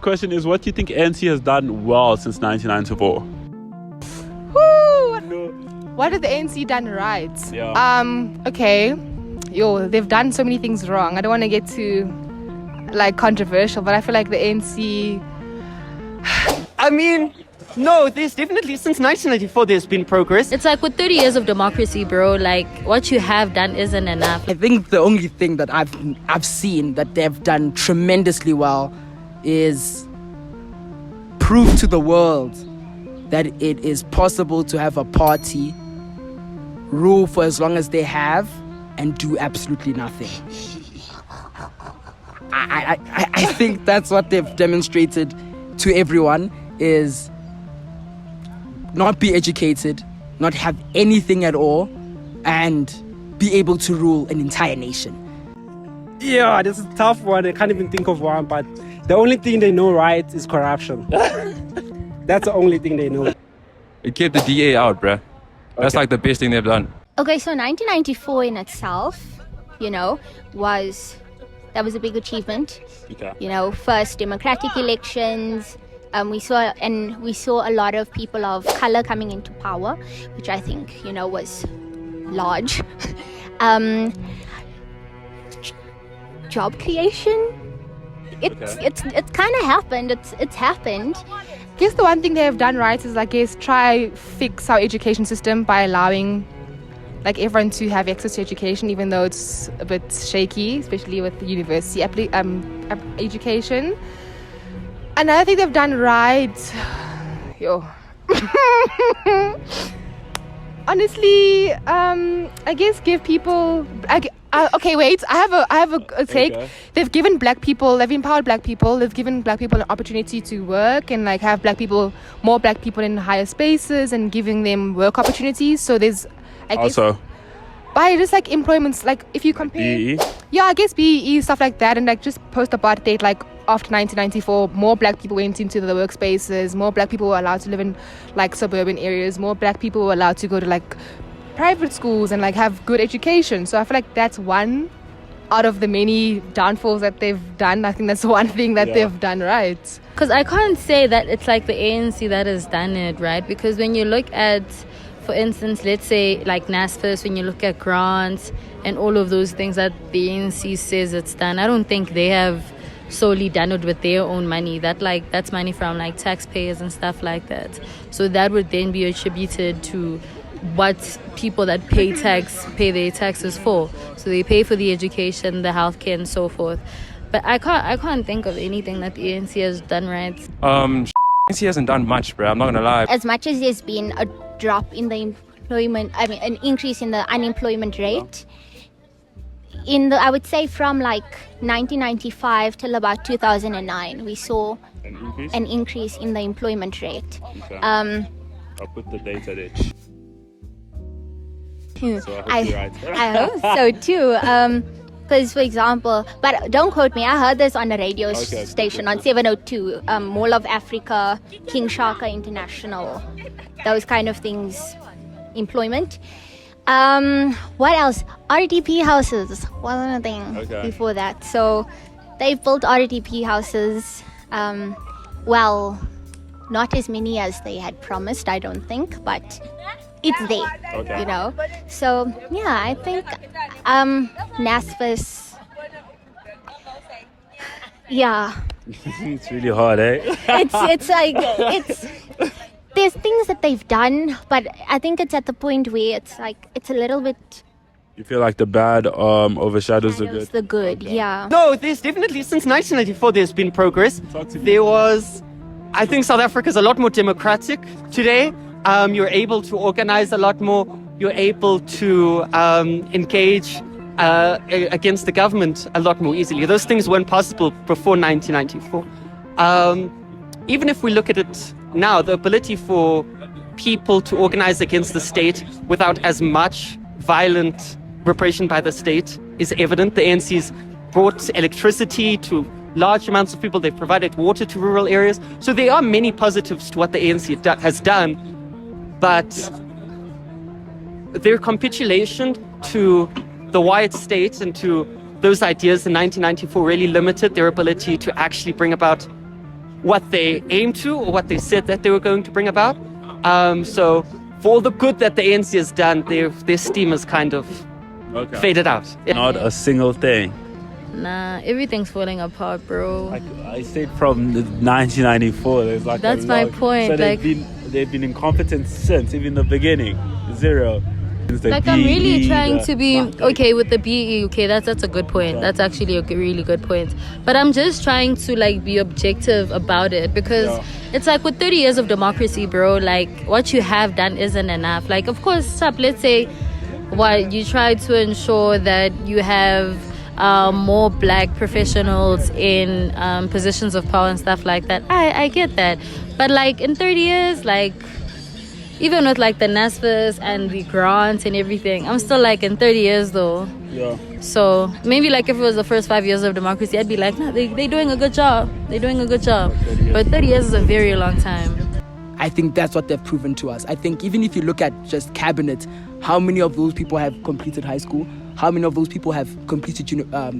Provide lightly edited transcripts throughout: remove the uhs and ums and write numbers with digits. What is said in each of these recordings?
Question is, what do you think ANC has done well since 1994? Woo! What has the ANC done right? Yeah. Okay. They've done so many things wrong. I don't want to get too controversial, but I feel like the ANC. I mean, no, there's definitely, since 1994, there's been progress. It's like with 30 years of democracy, bro, like what you have done isn't enough. I think the only thing that I've seen that they've done tremendously well is prove to the world that it is possible to have a party rule for as long as they have and do absolutely nothing. I think that's what they've demonstrated to everyone, is not be educated, not have anything at all, and be able to rule an entire nation. Yeah, this is a tough one. I can't even think of one, but the only thing they know right is corruption. That's the only thing they know. It kept the DA out, bruh. That's like the best thing they've done. Okay, so 1994 in itself, was a big achievement. Okay. First democratic elections. We saw a lot of people of color coming into power, which I think was large. Job creation. It's kind of happened. It's happened. I guess the one thing they have done right is try fix our education system by allowing everyone to have access to education, even though it's a bit shaky, especially with the university education. Another thing they've done right, honestly, I guess give people. Okay, wait. I have a take. Okay. They've empowered black people. They've given black people an opportunity to work and have more black people in higher spaces and giving them work opportunities. So there's, I guess, Also, by just employments, if you compare, BEE? yeah, I guess BEE, stuff like that, and just post-apartheid, after 1994, more black people went into the workspaces, more black people were allowed to live in suburban areas, more black people were allowed to go to private schools and have good education. So I feel like that's one out of the many downfalls that they've done. I think that's one thing that they've done right. Because I can't say that it's the ANC that has done it, right? Because when you look at, for instance, let's say NASFIS, when you look at grants and all of those things that the ANC says it's done, I don't think they have solely done it with their own money. That's money from taxpayers and stuff like that. So that would then be attributed to what people that pay their taxes for. So they pay for the education, the healthcare, and so forth. But I can't think of anything that the ANC has done right. ANC hasn't done much, bro. I'm not gonna lie. As much as there's been a drop in the an increase in the unemployment rate, I would say from 1995 till about 2009, we saw an increase in the employment rate. Okay. I'll put the data there. So I hope you're right. I hope so too. Because, for example, but don't quote me, I heard this on a radio station on 702, Mall of Africa, King Shaka International, those kind of things, employment. What else? RDP houses wasn't a thing before that. So they've built RDP houses. Well, not as many as they had promised, I don't think, but it's there, So, yeah, I think NASFIS, yeah. It's really hard, eh? There's things that they've done, but I think it's at the point where it's a little bit. You feel like the bad overshadows the good? The good, yeah. No, there's definitely, since 1994, there's been progress. I think South Africa is a lot more democratic today. You're able to organize a lot more. You're able to engage against the government a lot more easily. Those things weren't possible before 1994. Even if we look at it now, the ability for people to organize against the state without as much violent repression by the state is evident. The ANC's brought electricity to large amounts of people. They've provided water to rural areas. So there are many positives to what the ANC has done, but their capitulation to the white state and to those ideas in 1994 really limited their ability to actually bring about what they aimed to or what they said that they were going to bring about. So for all the good that the ANC has done, their steam has kind of faded out. Yeah. Not a single thing. Nah, everything's falling apart, bro. Like I said, from 1994, there's like That's my point. So like, they've been incompetent since even the beginning. Zero. Like I'm really trying to be okay with the BE. Okay, that's a good point. That's actually a really good point. But I'm just trying to like be objective about it, because it's like with 30 years of democracy, bro, like what you have done isn't enough. Like, of course, let's say what you try to ensure that you have more black professionals in positions of power and stuff like that. I get that, but like in 30 years, like even with like the NSFAS and the grants and everything, I'm still like in 30 years though. Yeah. So maybe like if it was the first 5 years of democracy, I'd be like, no, they're doing a good job. They're doing a good job. But 30 years is a very long time. I think that's what they've proven to us. I think even if you look at just cabinet, how many of those people have completed high school? How many of those people have completed, are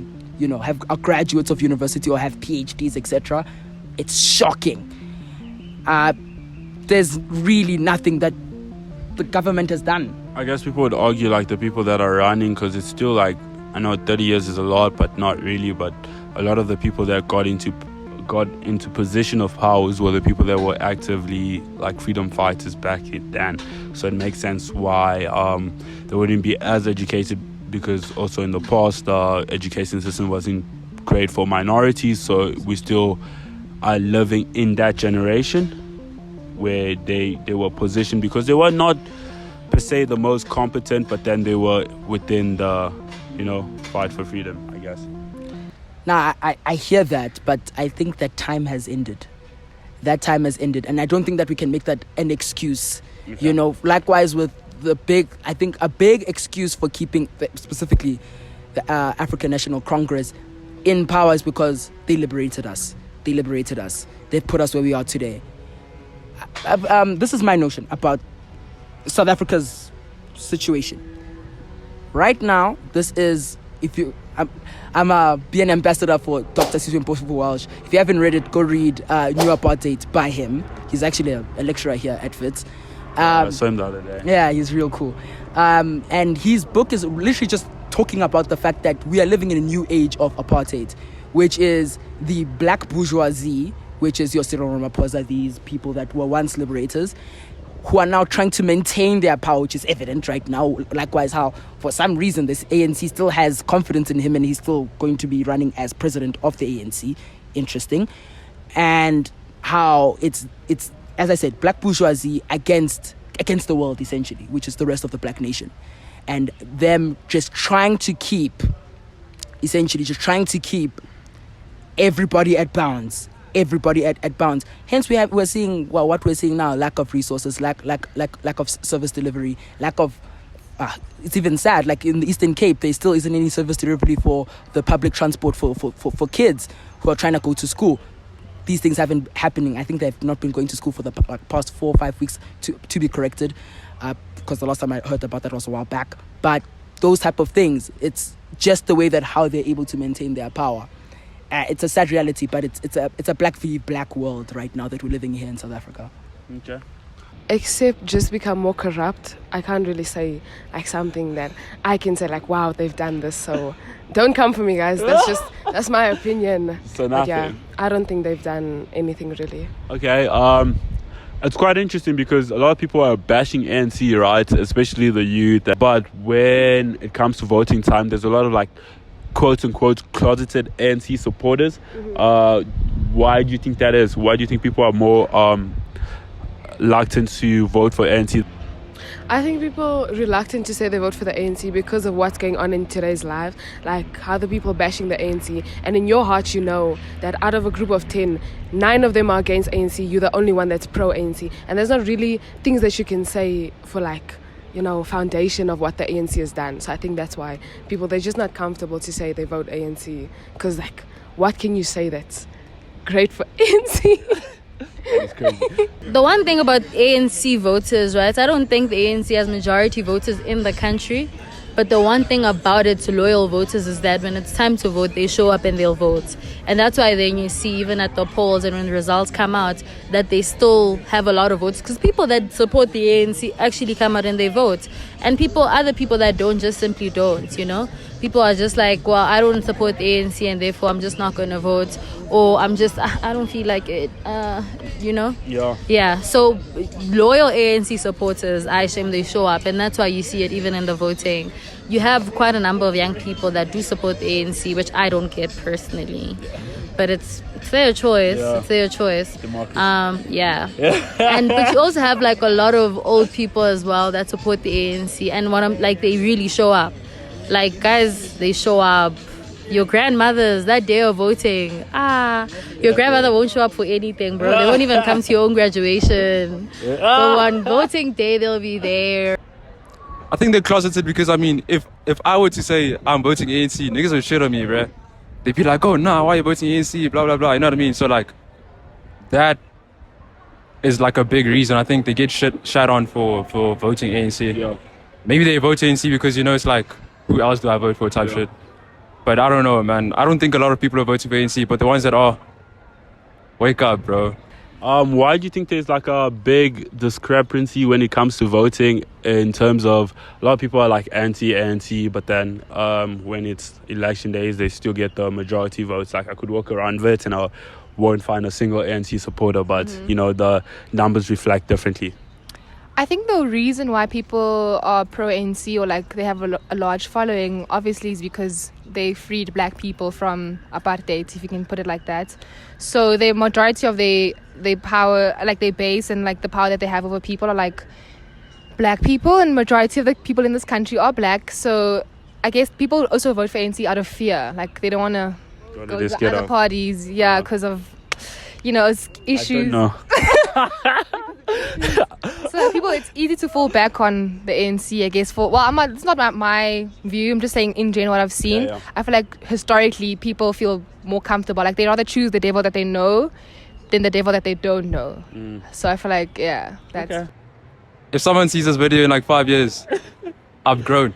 graduates of university or have PhDs, etc.? It's shocking. There's really nothing that the government has done. I guess people would argue like the people that are running, because it's still like, I know 30 years is a lot, but not really. But a lot of the people that got into position of powers were the people that were actively like freedom fighters back then. So it makes sense why they wouldn't be as educated, because also in the past the education system wasn't great for minorities. So we still are living in that generation where they were positioned because they were not per se the most competent, but then they were within the fight for freedom, I guess. Now, I hear that, but I think that time has ended. That time has ended. And I don't think that we can make that an excuse. Okay. Likewise with a big excuse for keeping specifically the African National Congress in power is because they liberated us. They've put us where we are today. This is my notion about South Africa's situation. Right now, this is, I'm be an ambassador for Dr. Siswe Mpofu Walsh. If you haven't read it, go read New Apartheid by him. He's actually a lecturer here at Wits. I saw him the other day. Yeah, he's real cool. And his book is literally just talking about the fact that we are living in a new age of apartheid, which is the black bourgeoisie, which is your Cyril Ramaphosa, these people that were once liberators, who are now trying to maintain their power, which is evident right now. Likewise, how for some reason this ANC still has confidence in him and he's still going to be running as president of the ANC. Interesting. And how it's as I said, black bourgeoisie against the world, essentially, which is the rest of the black nation. And them just trying to keep everybody at bounds. Hence we're seeing what we're seeing now: lack of resources, lack of service delivery, lack of it's even sad, like in the Eastern Cape there still isn't any service delivery for the public transport for kids who are trying to go to school. These things have been happening. I think they've not been going to school for the past 4 or 5 weeks, to be corrected, because the last time I heard about that was a while back. But those type of things, it's just the way that how they're able to maintain their power. It's a sad reality, but it's a black v black world right now that we're living here in South Africa. Okay. Except just become more corrupt. I can't really say like something that I can say like, wow, they've done this. So don't come for me, guys. That's my opinion. So nothing. Yeah, I don't think they've done anything really. Okay. It's quite interesting because a lot of people are bashing ANC, right? Especially the youth. But when it comes to voting time, there's a lot of like quote unquote closeted ANC supporters. Mm-hmm. Why do you think that is? Why do you think people are more reluctant to vote for ANC? I think people reluctant to say they vote for the ANC because of what's going on in today's life, like how the people bashing the ANC, and in your heart you know that out of a group of 10, 9 of them are against ANC, you're the only one that's pro ANC, and there's not really things that you can say for like, foundation of what the ANC has done. So I think that's why people, they're just not comfortable to say they vote ANC, because like, what can you say that's great for ANC? That's crazy. The one thing about ANC voters, right? I don't think the ANC has majority voters in the country, But the one thing about it to loyal voters is that when it's time to vote, they show up and they'll vote. And that's why then you see, even at the polls and when the results come out, that they still have a lot of votes. Because people that support the ANC actually come out and they vote. And other people that don't just simply don't, you know. People are just like, well, I don't support the ANC and therefore I'm just not going to vote. Or I don't feel like it, you know? Yeah. Yeah, so loyal ANC supporters, I assume they show up. And that's why you see it even in the voting. You have quite a number of young people that do support the ANC, which I don't get personally. But it's their choice. Yeah. It's their choice. Democracy. Yeah. But you also have like a lot of old people as well that support the ANC. And they really show up. Like, guys, they show up. Your grandmothers, that day of voting, your grandmother won't show up for anything, bro. They won't even come to your own graduation. But on voting day, they'll be there. I think they're closeted because, I mean, if I were to say I'm voting ANC, niggas would shit on me, bruh. They'd be like, oh, nah, why are you voting ANC, blah, blah, blah. You know what I mean? So, like, that is, like, a big reason. I think they get shat on for voting ANC. Yeah. Maybe they vote ANC because, you know, it's like, who else do I vote for type shit. But I don't know, man. I don't think a lot of people are voting for ANC, but the ones that are, wake up, bro. Why do you think there's like a big discrepancy when it comes to voting in terms of a lot of people are like anti-ANC, but then when it's election days, they still get the majority votes? Like I could walk around Wits and I won't find a single ANC supporter, but you know, the numbers reflect differently. I think the reason why people are pro-ANC or like they have a large following obviously is because they freed black people from apartheid, if you can put it like that. So the majority of their power, like their base and like the power that they have over people are like black people, and majority of the people in this country are black. So I guess people also vote for ANC out of fear. Like they don't want to go to the other parties, because of, you know, issues. I don't know. So people, it's easy to fall back on the ANC, I guess. It's not my view. I'm just saying in general what I've seen. Yeah. I feel like historically people feel more comfortable. Like they rather choose the devil that they know than the devil that they don't know. So I feel like, that's. If someone sees this video in like 5 years, I've grown.